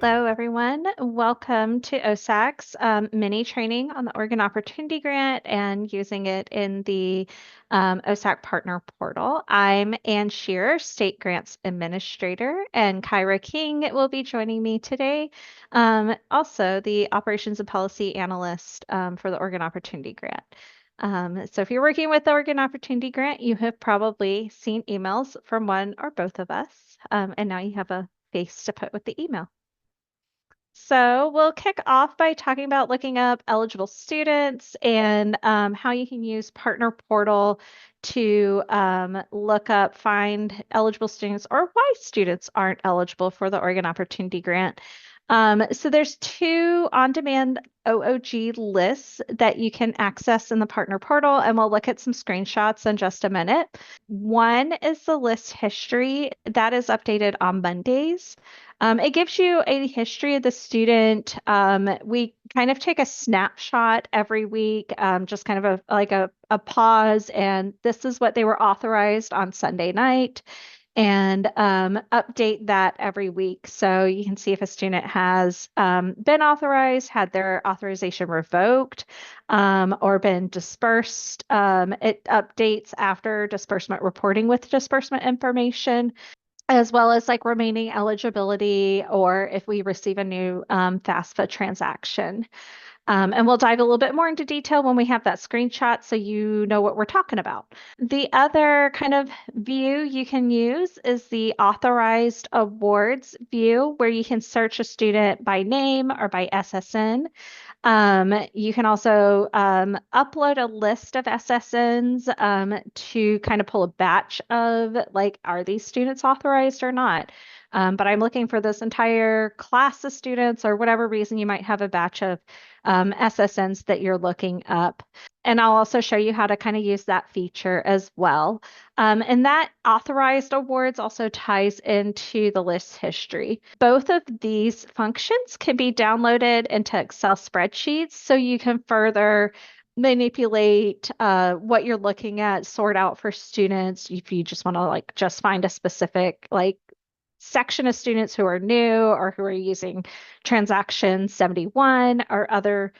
Hello, everyone. Welcome to OSAC's mini training on the Oregon Opportunity Grant and using it in the OSAC Partner Portal. I'm Ann Shearer, State Grants Administrator, and Kyra King will be joining me today. Also, the Operations and Policy Analyst for the Oregon Opportunity Grant. So if you're working with the Oregon Opportunity Grant, you have probably seen emails from one or both of us, and now you have a face to put with the email. So we'll kick off by talking about looking up eligible students and how you can use Partner Portal to look up, find eligible students or why students aren't eligible for the Oregon Opportunity Grant. So there's two on-demand OOG lists that you can access in the Partner Portal, and we'll look at some screenshots in just a minute. One is the list history that is updated on Mondays. It gives you a history of the student. We kind of take a snapshot every week, just kind of a pause, and this is what they were authorized on Sunday night, and update that every week. So you can see if a student has been authorized, had their authorization revoked, or been dispersed. It updates after disbursement reporting with disbursement information, as well as like remaining eligibility or if we receive a new FAFSA transaction. And we'll dive a little bit more into detail when we have that screenshot so you know what we're talking about. The other kind of view you can use is the authorized awards view, where you can search a student by name or by SSN. You can also upload a list of SSNs to kind of pull a batch of like, are these students authorized or not? But I'm looking for this entire class of students or whatever reason you might have a batch of SSNs that you're looking up. And I'll also show you how to kind of use that feature as well. And that authorized awards also ties into the list history. Both of these functions can be downloaded into Excel spreadsheets so you can further manipulate what you're looking at, sort out for students if you just want to like just find a specific like section of students who are new or who are using transaction 71 or other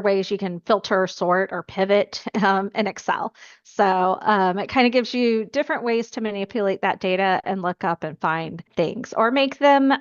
ways you can filter, sort, or pivot in Excel. So it kind of gives you different ways to manipulate that data and look up and find things or make them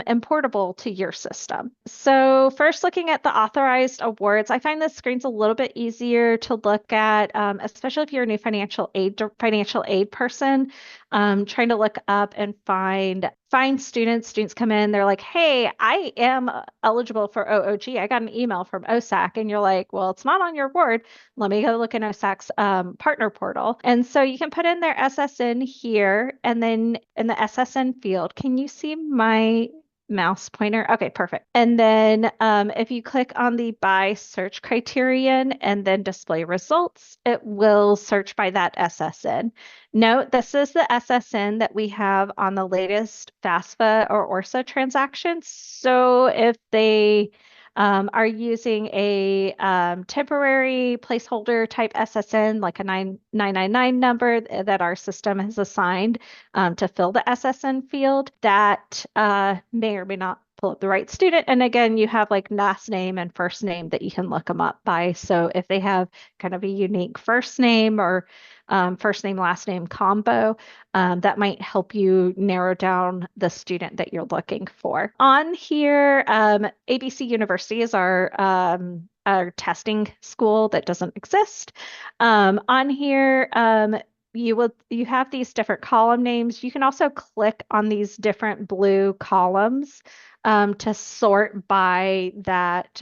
importable to your system. So first, looking at the authorized awards, I find this screen's a little bit easier to look at, especially if you're a new financial aid person, trying to look up and find students. Students come in, they're like, hey, I am eligible for OOG. I got an email from OSAC. And you're like, well, it's not on your board. Let me go look in OSAC's partner portal. And so you can put in their SSN here. And then in the SSN field, can you see my mouse pointer? Okay, perfect. And then if you click on the by search criterion and then display results, it will search by that SSN. Note, this is the SSN that we have on the latest FAFSA or ORSA transactions. So if they are using a temporary placeholder type SSN, like a 999 number that our system has assigned to fill the SSN field, that may or may not pull up the right student. And again, you have like last name and first name that you can look them up by. So if they have kind of a unique first name or first name, last name combo, that might help you narrow down the student that you're looking for. On here, ABC University is our testing school that doesn't exist. On here, you have these different column names. You can also click on these different blue columns to sort by that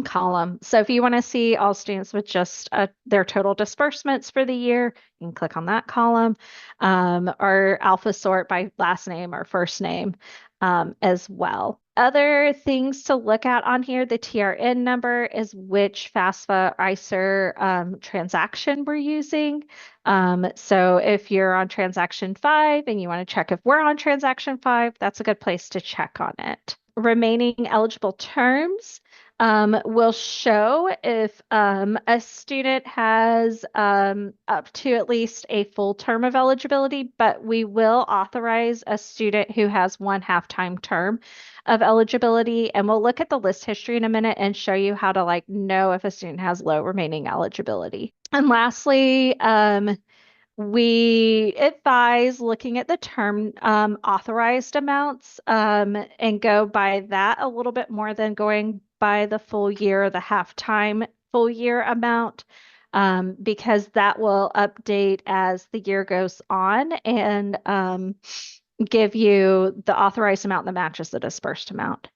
column. So if you want to see all students with just their total disbursements for the year, you can click on that column, or alpha sort by last name or first name as well. Other things to look at on here, the TRN number is which FAFSA ICER transaction we're using. So if you're on transaction 5 and you want to check if we're on transaction 5, that's a good place to check on it. Remaining eligible terms. will show if a student has up to at least a full term of eligibility, but we will authorize a student who has one half-time term of eligibility. And we'll look at the list history in a minute and show you how to like know if a student has low remaining eligibility. And lastly, we advise looking at the term authorized amounts and go by that a little bit more than going by the full year, the half-time full year amount, because that will update as the year goes on and give you the authorized amount that matches the dispersed amount.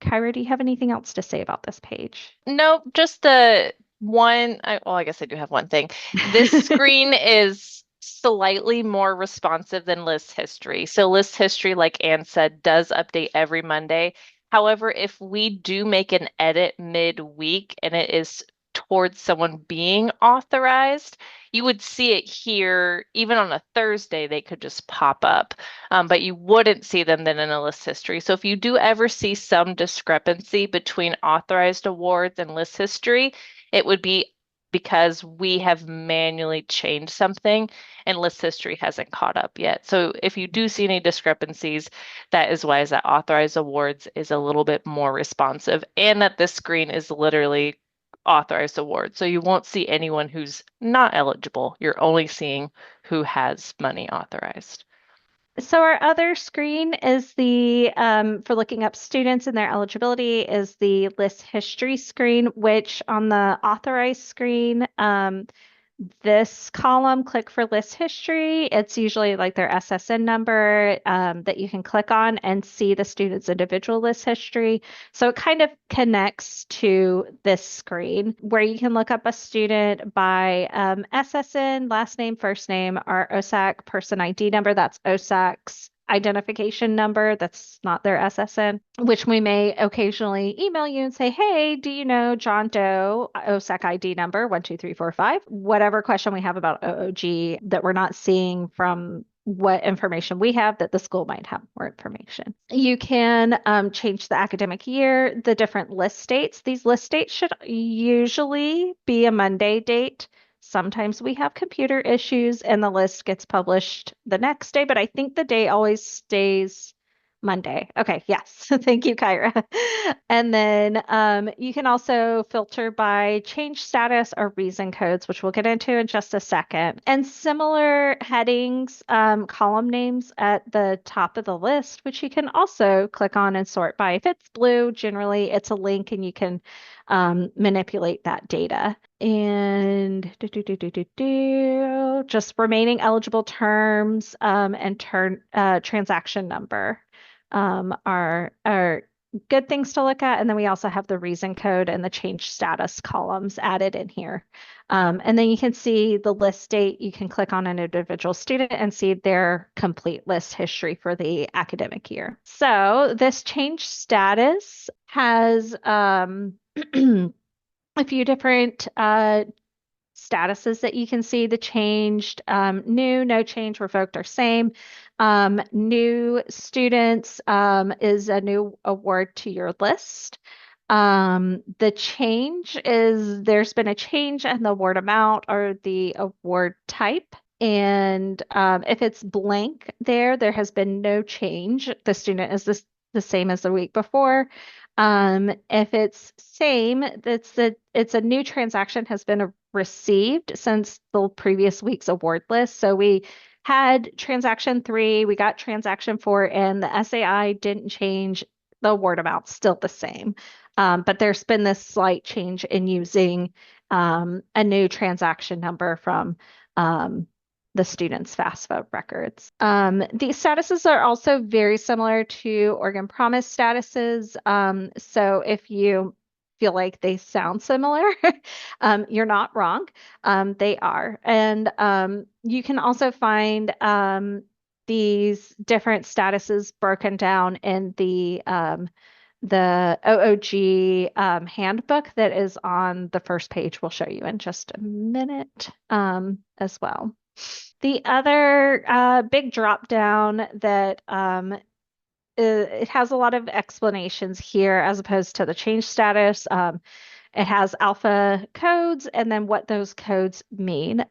Kyra, do you have anything else to say about this page? Nope, just the one. Well, I guess I do have one thing. This screen is slightly more responsive than list history. So list history, like Anne said, does update every Monday. However, if we do make an edit mid-week and it is towards someone being authorized, you would see it here. Even on a Thursday, they could just pop up, but you wouldn't see them then in a list history. So if you do ever see some discrepancy between authorized awards and list history, it would be because we have manually changed something and list history hasn't caught up yet. So if you do see any discrepancies, that is why is that authorized awards is a little bit more responsive and that this screen is literally authorized awards. So you won't see anyone who's not eligible. You're only seeing who has money authorized. So our other screen is the for looking up students and their eligibility is the list history screen, which on the authorized screen, this column, click for list history. It's usually like their SSN number that you can click on and see the student's individual list history. So it kind of connects to this screen where you can look up a student by SSN, last name, first name, or OSAC person ID number. That's OSAC's identification number. That's not their SSN, which we may occasionally email you and say, hey, do you know John Doe OSAC ID number 12345? Whatever question we have about OOG that we're not seeing from what information we have that the school might have more information. You can change the academic year, the different list dates. These list dates should usually be a Monday date. Sometimes we have computer issues and the list gets published the next day, but I think the day always stays Monday. Okay, yes. Thank you, Kyra. And then you can also filter by change status or reason codes, which we'll get into in just a second. And similar headings, column names at the top of the list, which you can also click on and sort by. If it's blue, generally it's a link and you can manipulate that data. And just remaining eligible terms and transaction number are good things to look at. And then we also have the reason code and the change status columns added in here. And then you can see the list date. You can click on an individual student and see their complete list history for the academic year. So this change status has a few different statuses that you can see. The changed, new, no change, revoked, or same. New students is a new award to your list. The change is there's been a change in the award amount or the award type. And if it's blank there has been no change. The student is the same as the week before. If it's same, it's a new transaction has been received since the previous week's award list. So we had transaction 3, we got transaction 4, and the SAI didn't change. The award amount still the same. But there's been this slight change in using a new transaction number from the students' FAFSA records. These statuses are also very similar to Oregon Promise statuses. So if you feel like they sound similar, you're not wrong. They are. And you can also find these different statuses broken down in the OOG handbook that is on the first page. We'll show you in just a minute as well. The other big drop down that it has a lot of explanations here as opposed to the change status. It has alpha codes and then what those codes mean.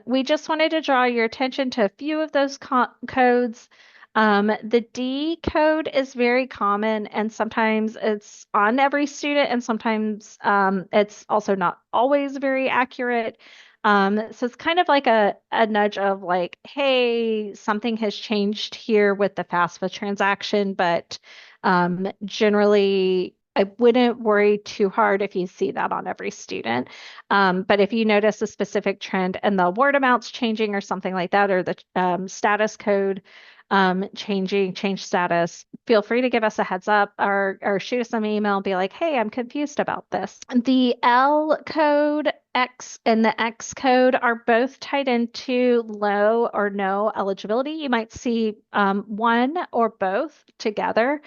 We just wanted to draw your attention to a few of those codes. The D code is very common, and sometimes it's on every student, and sometimes it's also not always very accurate. So it's kind of like a nudge of like, hey, something has changed here with the FAFSA transaction, but generally, I wouldn't worry too hard if you see that on every student. But if you notice a specific trend and the award amounts changing or something like that, or the status code change status, feel free to give us a heads up or shoot us an email and be like, hey, I'm confused about this. The L code X and the X code are both tied into low or no eligibility. You might see one or both together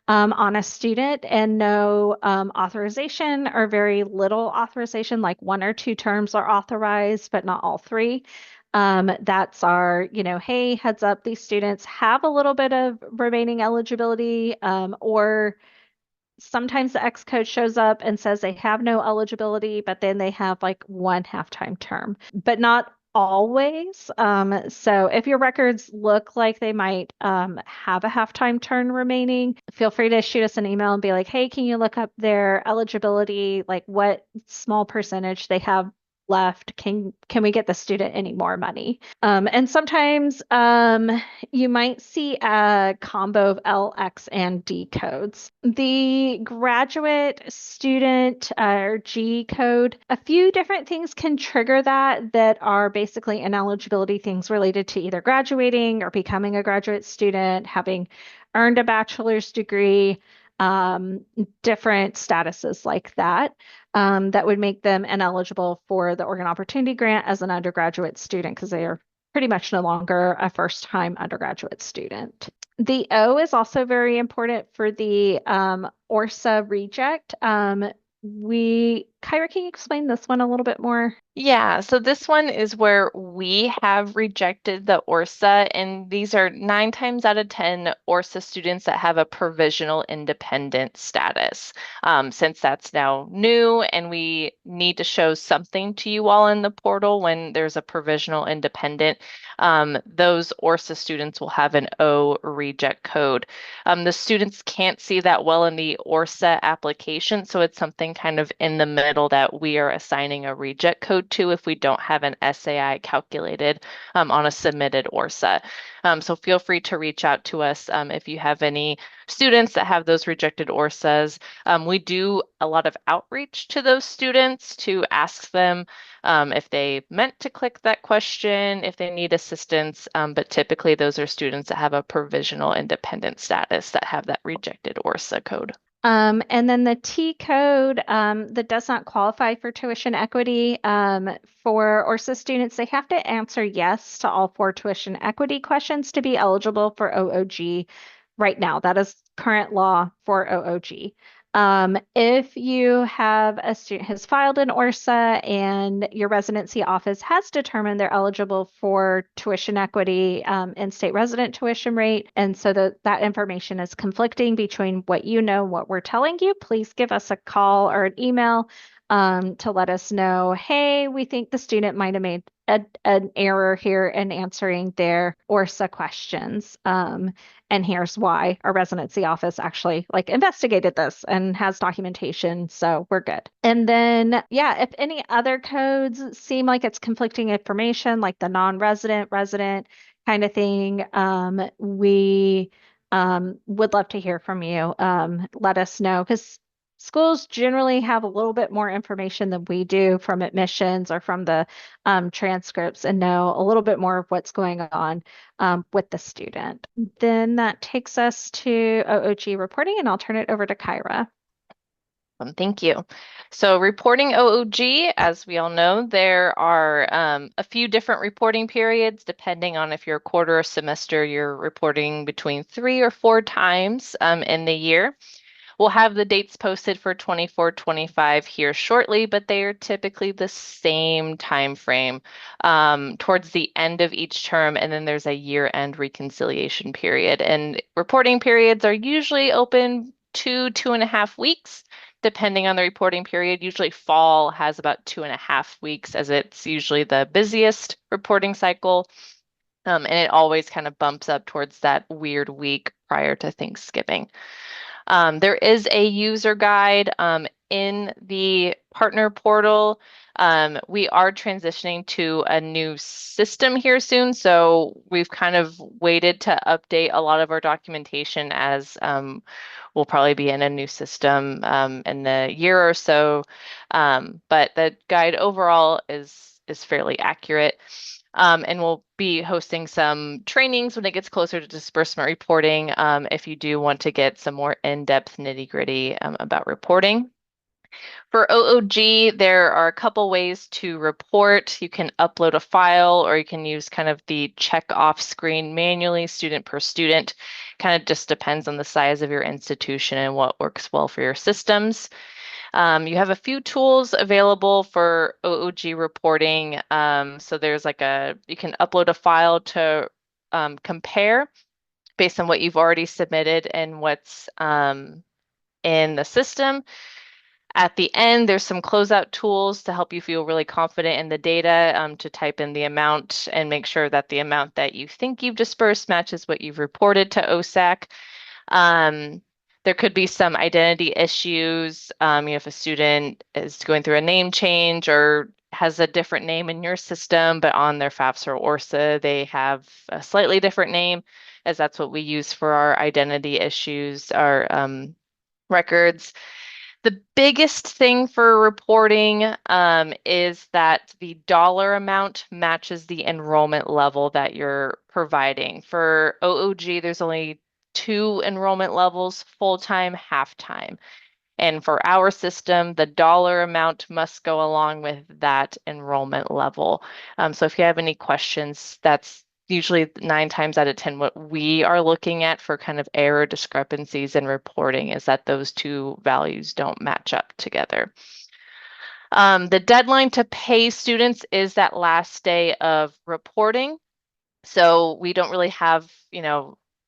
on a student and no authorization or very little authorization, like one or two terms are authorized, but not all three. That's our, hey, heads up, these students have a little bit of remaining eligibility, or sometimes the X code shows up and says they have no eligibility, but then they have like one halftime term, but not always. So if your records look like they might have a halftime term remaining, feel free to shoot us an email and be like, hey, can you look up their eligibility, like what small percentage they have left? Can we get the student any more money? And sometimes you might see a combo of L, X, and D codes. The graduate student or G code, a few different things can trigger that are basically ineligibility things related to either graduating or becoming a graduate student, having earned a bachelor's degree, different statuses like that. That would make them ineligible for the Oregon Opportunity Grant as an undergraduate student because they are pretty much no longer a first-time undergraduate student. The O is also very important for the ORSA reject. Kyra, can you explain this one a little bit more? Yeah, so this one is where we have rejected the ORSA, and these are 9 times out of 10 ORSA students that have a provisional independent status. Since that's now new and we need to show something to you all in the portal when there's a provisional independent, those ORSA students will have an O reject code. The students can't see that well in the ORSA application, so it's something kind of in the middle that we are assigning a reject code to if we don't have an SAI calculated on a submitted ORSA. So feel free to reach out to us if you have any students that have those rejected ORSAs. We do a lot of outreach to those students to ask them if they meant to click that question, if they need assistance, but typically those are students that have a provisional independent status that have that rejected ORSA code. And then the T code that does not qualify for tuition equity for ORSA students, they have to answer yes to all 4 tuition equity questions to be eligible for OOG right now. That is current law for OOG. If you have a student has filed an ORSA and your residency office has determined they're eligible for tuition equity and state resident tuition rate, and so that information is conflicting between what you know and what we're telling you, please give us a call or an email to let us know, hey, we think the student might have made an error here in answering their ORSA questions. And here's why our residency office actually like investigated this and has documentation, so we're good. And then, yeah, if any other codes seem like it's conflicting information, like the non-resident, resident kind of thing, we would love to hear from you. Let us know because schools generally have a little bit more information than we do from admissions or from the transcripts and know a little bit more of what's going on with the student. Then that takes us to OOG reporting, and I'll turn it over to Kyra. Thank you. So reporting OOG, as we all know, there are a few different reporting periods depending on if you're a quarter or semester, you're reporting between 3 or 4 times in the year. We'll have the dates posted for 24-25 here shortly, but they are typically the same time frame towards the end of each term, and then there's a year-end reconciliation period. And reporting periods are usually open 2.5 weeks, depending on the reporting period. Usually fall has about 2.5 weeks, as it's usually the busiest reporting cycle. And it always kind of bumps up towards that weird week prior to Thanksgiving. There is a user guide in the partner portal. We are transitioning to a new system here soon, so we've kind of waited to update a lot of our documentation as we'll probably be in a new system in a year or so. But the guide overall is fairly accurate. And we'll be hosting some trainings when it gets closer to disbursement reporting if you do want to get some more in-depth nitty-gritty about reporting. For OOG, there are a couple ways to report. You can upload a file or you can use kind of the check off screen manually, student per student. Kind of just depends on the size of your institution and what works well for your systems. You have a few tools available for OOG reporting. So there's you can upload a file to compare based on what you've already submitted and what's in the system. At the end, there's some closeout tools to help you feel really confident in the data, to type in the amount and make sure that the amount that you think you've dispersed matches what you've reported to OSAC. There could be some identity issues. If a student is going through a name change or has a different name in your system, but on their FAFSA or ORSA, they have a slightly different name, as that's what we use for our identity issues, our records. The biggest thing for reporting is that the dollar amount matches the enrollment level that you're providing. For OOG, there's only two enrollment levels, full-time, half-time. And for our system, the dollar amount must go along with that enrollment level. So if you have any questions, that's usually 9 times out of 10 what we are looking at for kind of error discrepancies in reporting is that those two values don't match up together. The deadline to pay students is that last day of reporting. So we don't really have,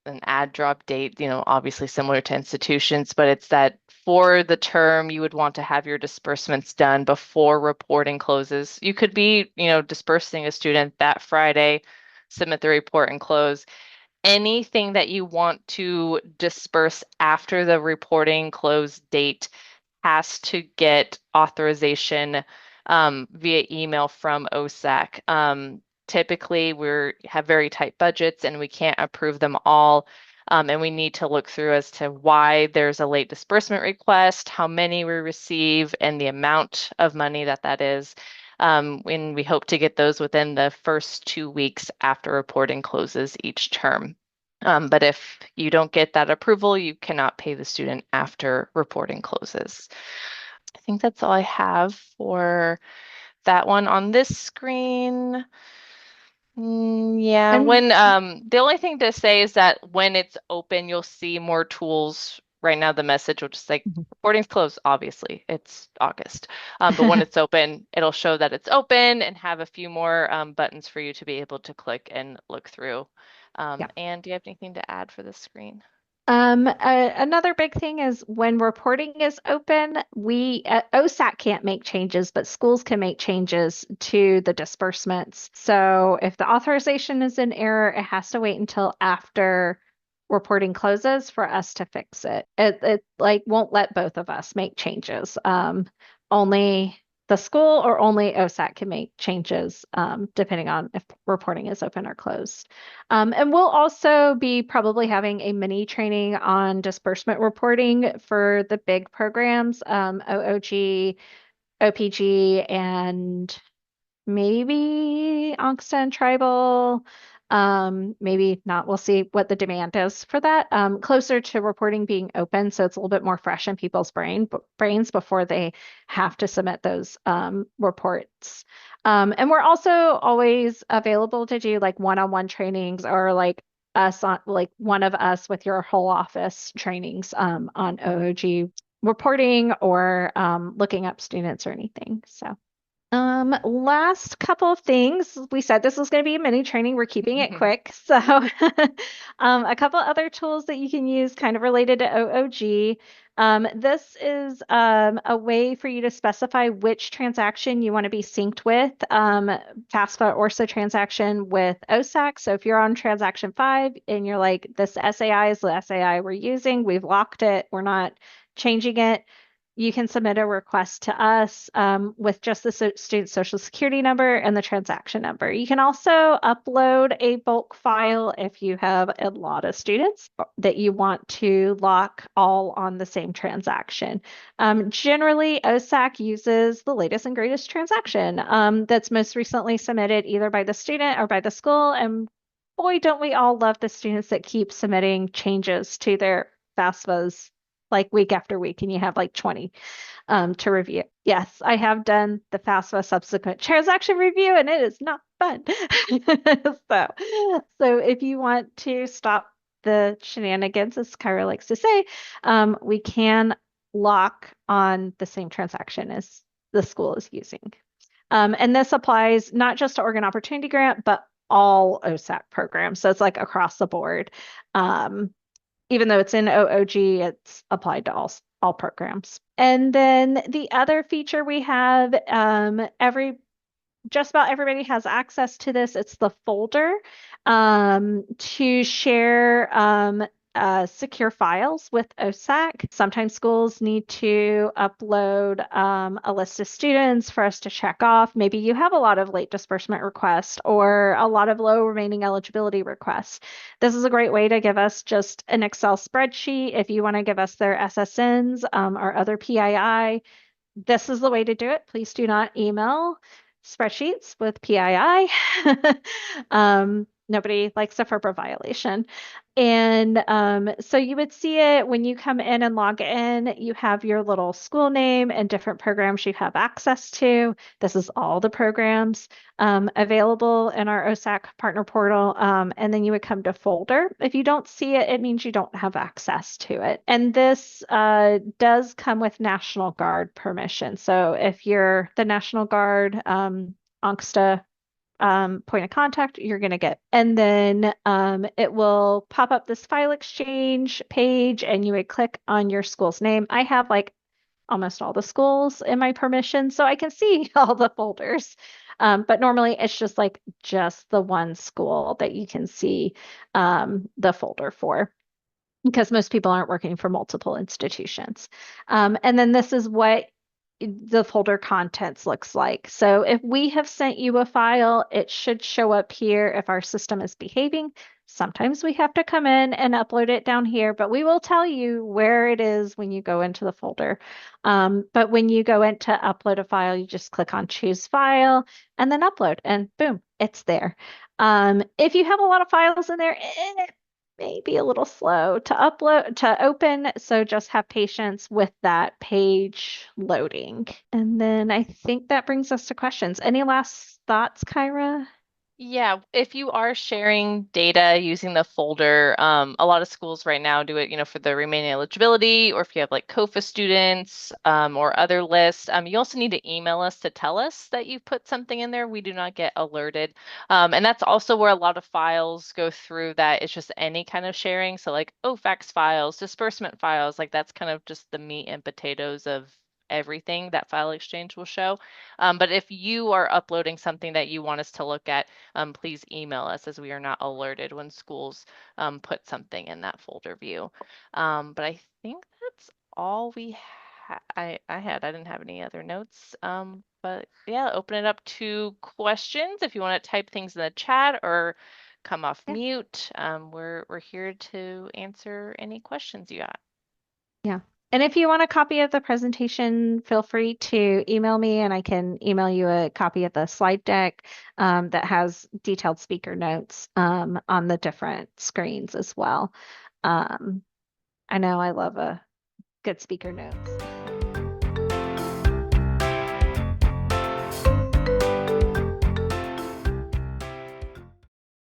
an add drop date, obviously similar to institutions, but it's that for the term you would want to have your disbursements done before reporting closes. You could be, dispersing a student that Friday, submit the report and close. Anything that you want to disperse after the reporting close date has to get authorization via email from OSAC. Typically, we have very tight budgets and we can't approve them all. And we need to look through as to why there's a late disbursement request, how many we receive, and the amount of money that is. And we hope to get those within the first 2 weeks after reporting closes each term. But if you don't get that approval, you cannot pay the student after reporting closes. I think that's all I have for that one on this screen. Yeah, And when the only thing to say is that when it's open, you'll see more tools. Right now, the message will just like reporting's closed, obviously, it's August. But when it's open, it'll show that it's open and have a few more buttons for you to be able to click and look through. yeah. And do you have anything to add for this screen? Another big thing is when reporting is open, we OSAC can't make changes, but schools can make changes to the disbursements. So if the authorization is in error, it has to wait until after reporting closes for us to fix it. It like won't let both of us make changes. Only the school or only OSAC can make changes, depending on if reporting is open or closed. And we'll also be probably having a mini training on disbursement reporting for the big programs, OOG, OPG, and maybe Angsta Tribal. Maybe not. We'll see what the demand is for that. Closer to reporting being open, so it's a little bit more fresh in people's brains before they have to submit those reports. And we're also always available to do like one-on-one trainings or like us on like one of us with your whole office trainings on OOG reporting or looking up students or anything. So. Last couple of things. We said this was going to be a mini training. We're keeping it quick. So, a couple other tools that you can use kind of related to OOG. This is a way for you to specify which transaction you want to be synced with, FAFSA ORSA transaction with OSAC. So if you're on transaction 5 and you're like, this SAI is the SAI we're using, we've locked it, we're not changing it, you can submit a request to us with just the student social security number and the transaction number. You can also upload a bulk file if you have a lot of students that you want to lock all on the same transaction. Generally, OSAC uses the latest and greatest transaction that's most recently submitted either by the student or by the school. And boy, don't we all love the students that keep submitting changes to their FAFSAs like week after week, and you have like 20 to review. Yes, I have done the FAFSA subsequent transaction review, and it is not fun. So if you want to stop the shenanigans, as Kyra likes to say, we can lock on the same transaction as the school is using. And this applies not just to Oregon Opportunity Grant, but all OSAC programs. So it's like across the board. Even though it's in OOG, it's applied to all programs. And then the other feature we have, just about everybody has access to this. It's the folder to share secure files with OSAC. Sometimes schools need to upload a list of students for us to check off. Maybe you have a lot of late disbursement requests or a lot of low remaining eligibility requests. This is a great way to give us just an Excel spreadsheet. If you want to give us their SSNs or other PII, this is the way to do it. Please do not email spreadsheets with PII. Nobody likes a FERPA violation. And so you would see it when you come in and log in, you have your little school name and different programs you have access to. This is all the programs available in our OSAC Partner Portal. And then you would come to folder. If you don't see it, it means you don't have access to it. And this does come with National Guard permission. So if you're the National Guard, ONCSTA point of contact, you're going to get. And then it will pop up this file exchange page and you would click on your school's name. I have like almost all the schools in my permission, so I can see all the folders. But normally it's just like just the one school that you can see the folder for, because most people aren't working for multiple institutions. And then this is what the folder contents looks like. So if we have sent you a file, it should show up here if our system is behaving. Sometimes we have to come in and upload it down here, but we will tell you where it is when you go into the folder. But when you go in to upload a file, you just click on choose file and then upload and boom, it's there. If you have a lot of files in there, it may be a little slow to open, so just have patience with that page loading. And then I think that brings us to questions. Any last thoughts, Kyra? Yeah, if you are sharing data using the folder, a lot of schools right now do it, for the remaining eligibility, or if you have like COFA students or other lists. You also need to email us to tell us that you've put something in there. We do not get alerted. And that's also where a lot of files go through that. It's just any kind of sharing. So like OFAC files, disbursement files, like that's kind of just the meat and potatoes of everything that file exchange will show. But if you are uploading something that you want us to look at, please email us, as we are not alerted when schools put something in that folder view. But I think that's all we I had. I didn't have any other notes. But yeah, open it up to questions if you want to type things in the chat or come off mute. We're here to answer any questions you got. Yeah. And if you want a copy of the presentation, feel free to email me and I can email you a copy of the slide deck that has detailed speaker notes on the different screens as well. I know I love a good speaker notes.